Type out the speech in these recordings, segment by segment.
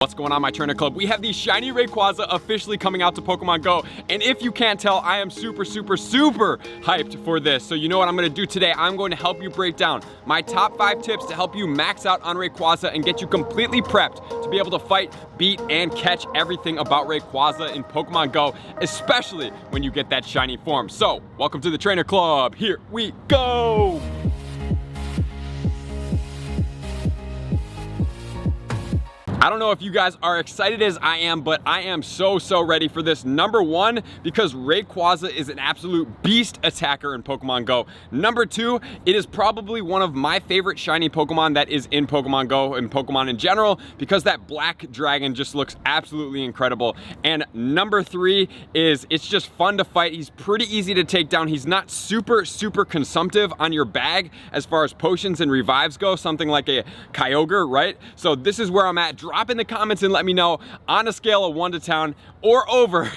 What's going on, my Trainer Club? We have the shiny Rayquaza officially coming out to Pokemon Go, and if you can't tell, I am super hyped for this. So you know what I'm going to do today? I'm going to help you break down my top 5 tips to help you max out on Rayquaza and get you completely prepped to be able to fight, beat, and catch everything about Rayquaza in Pokemon Go, especially when you get that shiny form. So, welcome to the Trainer Club. Here we go! I don't know if you guys are excited as I am, but I am so ready for this. Number 1, because Rayquaza is an absolute beast attacker in Pokemon Go. Number 2, it is probably one of my favorite shiny Pokemon that is in Pokemon Go and Pokemon in general, because that black dragon just looks absolutely incredible. And number 3 is it's just fun to fight. He's pretty easy to take down. He's not super consumptive on your bag as far as potions and revives go, something like a Kyogre, right? So this is where I'm at. Drop in the comments and let me know, on a scale of 1 to 10 or over,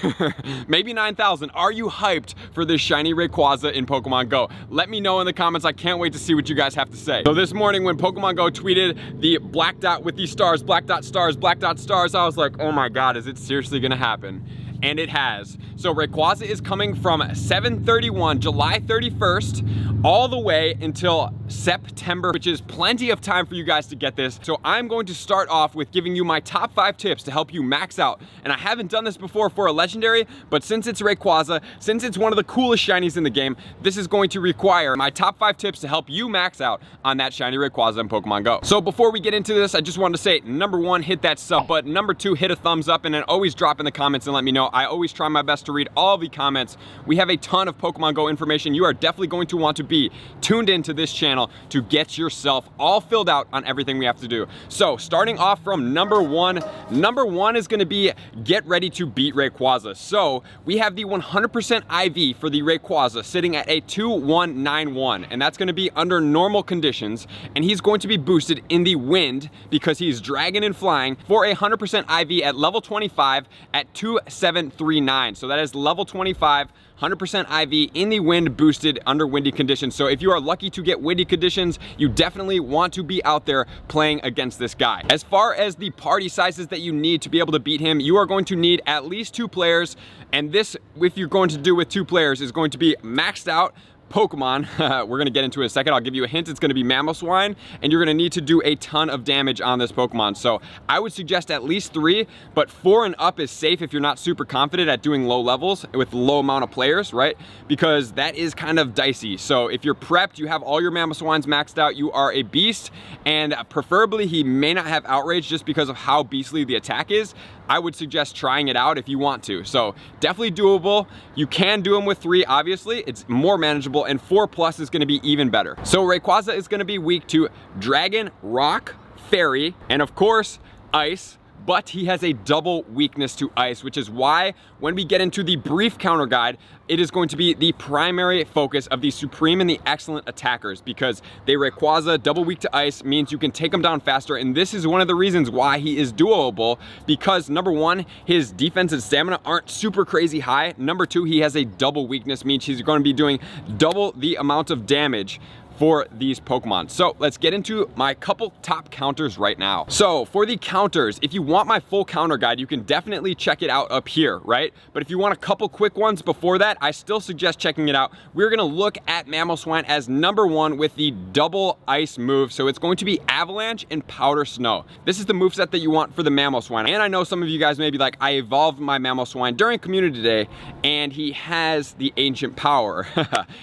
maybe 9,000, are you hyped for this shiny Rayquaza in Pokemon Go? Let me know in the comments. I can't wait to see what you guys have to say. So this morning when Pokemon Go tweeted the black dot with these stars, black dot stars, black dot stars, I was like, oh my God, is it seriously gonna happen? And it has. So Rayquaza is coming from 7/31, July 31st, all the way until September, which is plenty of time for you guys to get this. So I'm going to start off with giving you my top 5 tips to help you max out. And I haven't done this before for a legendary, but since it's Rayquaza, since it's one of the coolest shinies in the game, this is going to require my top 5 tips to help you max out on that shiny Rayquaza in Pokemon Go. So before we get into this, I just wanted to say, number 1, hit that sub button. Number 2, hit a thumbs up, and then always drop in the comments and let me know. I always try my best to read all the comments. We have a ton of Pokemon Go information. You are definitely going to want to be tuned into this channel to get yourself all filled out on everything we have to do. So starting off from number 1, number 1 is going to be get ready to beat Rayquaza. So we have the 100% IV for the Rayquaza sitting at a 2191, and that's going to be under normal conditions, and he's going to be boosted in the wind because he's dragon and flying for a 100% IV at level 25 at 2739. So that is level 25, 100% IV in the wind, boosted under windy conditions. So if you are lucky to get windy conditions, you definitely want to be out there playing against this guy. As far as the party sizes that you need to be able to beat him, you are going to need at least 2 players. And this, if you're going to do with 2 players, is going to be maxed out Pokemon. We're gonna get into it in a second. I'll give you a hint. It's gonna be Mamoswine, and you're gonna need to do a ton of damage on this Pokemon. So I would suggest at least 3, but 4 and up is safe if you're not super confident at doing low levels with low amount of players, right? Because that is kind of dicey. So if you're prepped, you have all your Mamoswines maxed out, you are a beast, and preferably he may not have Outrage just because of how beastly the attack is. I would suggest trying it out if you want to. So definitely doable. You can do them with 3, obviously. It's more manageable, and 4+ is gonna be even better. So Rayquaza is gonna be weak to Dragon, Rock, Fairy, and of course, Ice. But he has a double weakness to ice, which is why when we get into the brief counter guide, it is going to be the primary focus of the supreme and the excellent attackers, because they Rayquaza double weak to ice means you can take him down faster, and this is one of the reasons why he is doable, because number 1, his defense and stamina aren't super crazy high. Number 2, he has a double weakness, means he's going to be doing double the amount of damage for these Pokemon. So let's get into my couple top counters right now. So for the counters, if you want my full counter guide, you can definitely check it out up here, right? But if you want a couple quick ones before that, I still suggest checking it out. We're gonna look at Mamoswine as number 1 with the double ice move. So it's going to be Avalanche and Powder Snow. This is the moveset that you want for the Mamoswine. And I know some of you guys may be like, I evolved my Mamoswine during Community Day, and he has the Ancient Power.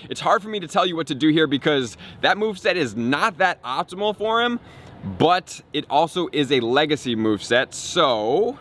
It's hard for me to tell you what to do here because that moveset is not that optimal for him, but it also is a legacy moveset. So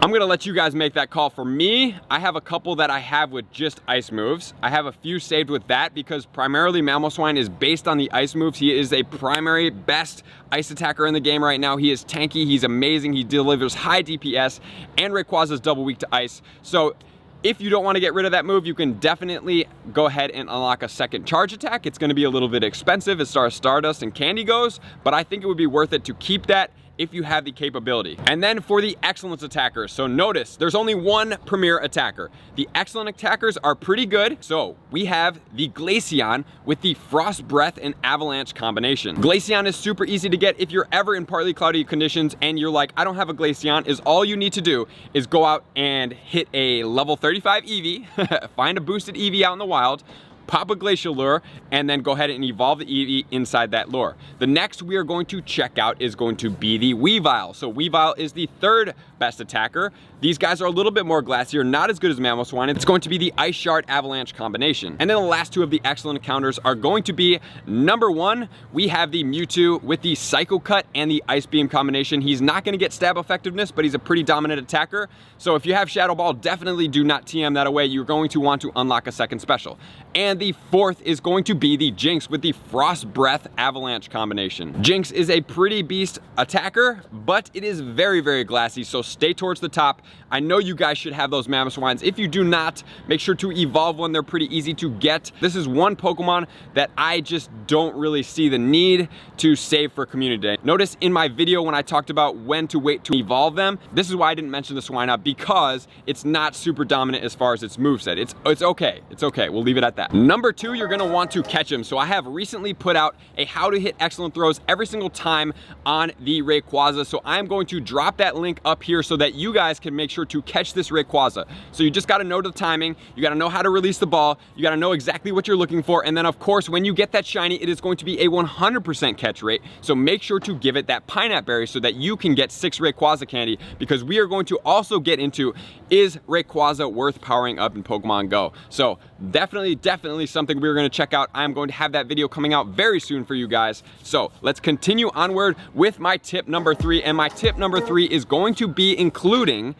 I'm gonna let you guys make that call. For me, I have a couple that I have with just ice moves. I have a few saved with that because primarily Mamoswine is based on the ice moves. He is a primary best ice attacker in the game right now. He is tanky, he's amazing, he delivers high DPS, and Rayquaza is double weak to ice. So if you don't want to get rid of that move, you can definitely go ahead and unlock a second charge attack. It's going to be a little bit expensive as far as Stardust and Candy goes, but I think it would be worth it to keep that if you have the capability. And then for the excellence attackers, so notice there's only one premier attacker. The excellent attackers are pretty good. So we have the Glaceon with the Frost Breath and Avalanche combination. Glaceon is super easy to get if you're ever in partly cloudy conditions and you're like, I don't have a Glaceon, is all you need to do is go out and hit a level 35 Eevee, find a boosted Eevee out in the wild, pop a glacial lure, and then go ahead and evolve the Eevee inside that lure. The next we are going to check out is going to be the Weavile. So Weavile is the third best attacker. These guys are a little bit more glacier, not as good as Mamoswine. It's going to be the Ice Shard Avalanche combination. And then the last two of the excellent encounters are going to be, number one, we have the Mewtwo with the Psycho Cut and the Ice Beam combination. He's not gonna get stab effectiveness, but he's a pretty dominant attacker. So if you have Shadow Ball, definitely do not TM that away. You're going to want to unlock a second special. And the fourth is going to be the Jinx with the Frost Breath Avalanche combination. Jinx is a pretty beast attacker, but it is very, very glassy, so stay towards the top. I know you guys should have those Mamoswines. If you do not, make sure to evolve one. They're pretty easy to get. This is one Pokemon that I just don't really see the need to save for Community Day. Notice in my video when I talked about when to wait to evolve them, this is why I didn't mention the Swinub, because it's not super dominant as far as its moveset. It's okay. It's okay. We'll leave it at that. Number two, you're gonna want to catch him. So I have recently put out a how to hit excellent throws every single time on the Rayquaza. So I'm going to drop that link up here so that you guys can make sure to catch this Rayquaza. So you just gotta know the timing, you gotta know how to release the ball, you gotta know exactly what you're looking for, and then of course when you get that shiny, it is going to be a 100% catch rate. So make sure to give it that Pineapple Berry so that you can get 6 Rayquaza candy, because we are going to also get into, is Rayquaza worth powering up in Pokemon Go? So definitely something we're gonna check out. I'm going to have that video coming out very soon for you guys. So let's continue onward with my tip number 3, and my tip number 3 is going to be including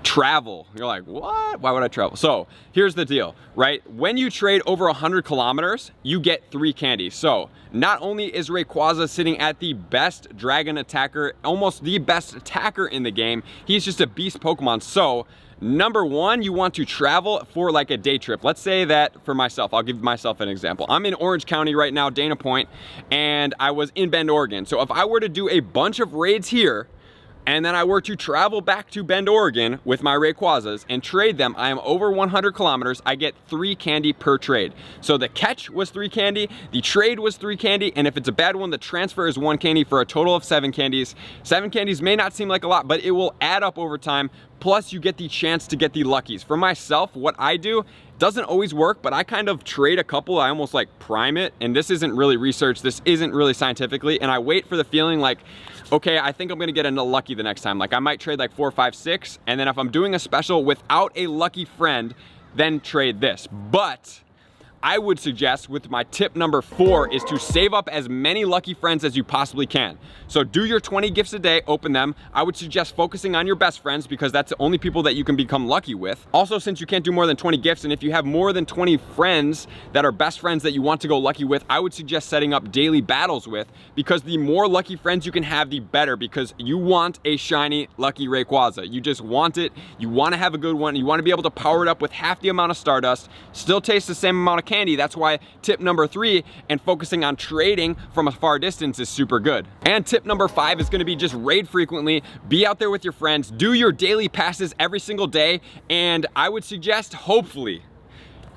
travel. You're like, what? Why would I travel? So here's the deal, right? When you trade over 100 kilometers, you get 3 candies. So not only is Rayquaza sitting at the best dragon attacker, almost the best attacker in the game, he's just a beast Pokemon. So number one, you want to travel for like a day trip. Let's say that for myself, I'll give myself an example. I'm in Orange County right now, Dana Point, and I was in Bend, Oregon. So if I were to do a bunch of raids here, and then I were to travel back to Bend, Oregon with my Rayquazas and trade them, I am over 100 kilometers, I get 3 candy per trade. So the catch was 3 candy, the trade was 3 candy, and if it's a bad one, the transfer is 1 candy for a total of 7 candies. 7 candies may not seem like a lot, but it will add up over time. Plus you get the chance to get the luckies. For myself, what I do doesn't always work, but I kind of trade a couple. I almost like prime it, and this isn't really research, this isn't really scientifically, and I wait for the feeling like, okay, I think I'm gonna get a lucky the next time. Like I might trade like 4, 5, 6, and then if I'm doing a special without a lucky friend, then trade this. But I would suggest with my tip number 4 is to save up as many lucky friends as you possibly can. So do your 20 gifts a day, open them. I would suggest focusing on your best friends because that's the only people that you can become lucky with. Also, since you can't do more than 20 gifts, and if you have more than 20 friends that are best friends that you want to go lucky with, I would suggest setting up daily battles with, because the more lucky friends you can have, the better, because you want a shiny lucky Rayquaza. You just want it, you want to have a good one, you want to be able to power it up with half the amount of Stardust, still taste the same amount of candy. That's why tip number 3 and focusing on trading from a far distance is super good. And tip number 5 is going to be just raid frequently, be out there with your friends, do your daily passes every single day, and I would suggest hopefully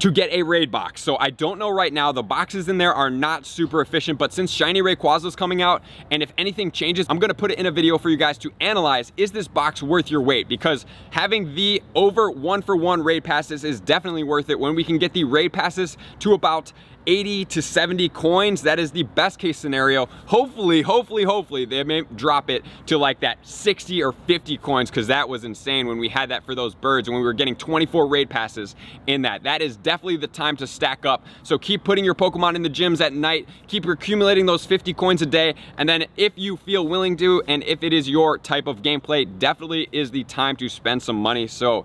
to get a raid box. So I don't know right now, the boxes in there are not super efficient, but since Shiny Rayquaza is coming out, and if anything changes, I'm gonna put it in a video for you guys to analyze, is this box worth your wait? Because having the over 1-for-1 raid passes is definitely worth it. When we can get the raid passes to about 80 to 70 coins, that is the best case scenario. Hopefully they may drop it to like that 60 or 50 coins, because that was insane when we had that for those birds and we were getting 24 raid passes in that. That is definitely the time to stack up. So keep putting your Pokemon in the gyms at night, keep accumulating those 50 coins a day, and then if you feel willing to, and if it is your type of gameplay, definitely is the time to spend some money. So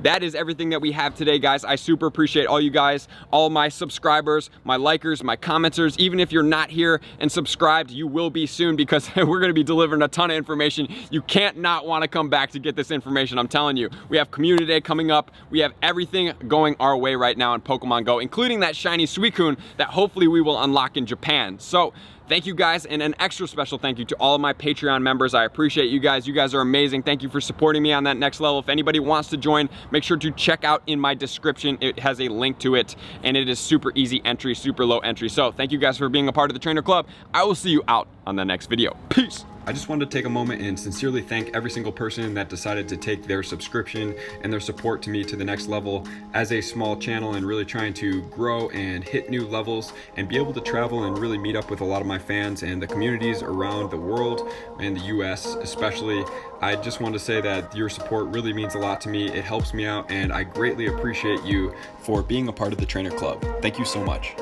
that is everything that we have today, guys. I super appreciate all you guys, all my subscribers, my likers, my commenters. Even if you're not here and subscribed, you will be soon, because we're gonna be delivering a ton of information. You can't not wanna come back to get this information, I'm telling you. We have Community Day coming up. We have everything going our way right now in Pokemon Go, including that shiny Suicune that hopefully we will unlock in Japan. So Thank you guys, and an extra special thank you to all of my Patreon members. I appreciate you guys. You guys are amazing. Thank you for supporting me on that next level. If anybody wants to join, make sure to check out in my description. It has a link to it, and it is super easy entry, super low entry. So thank you guys for being a part of the Trainer Club. I will see you out on the next video. Peace. I just wanted to take a moment and sincerely thank every single person that decided to take their subscription and their support to me to the next level as a small channel, and really trying to grow and hit new levels and be able to travel and really meet up with a lot of my fans and the communities around the world and the US especially. I just want to say that your support really means a lot to me. It helps me out, and I greatly appreciate you for being a part of the Trainer Club. Thank you so much.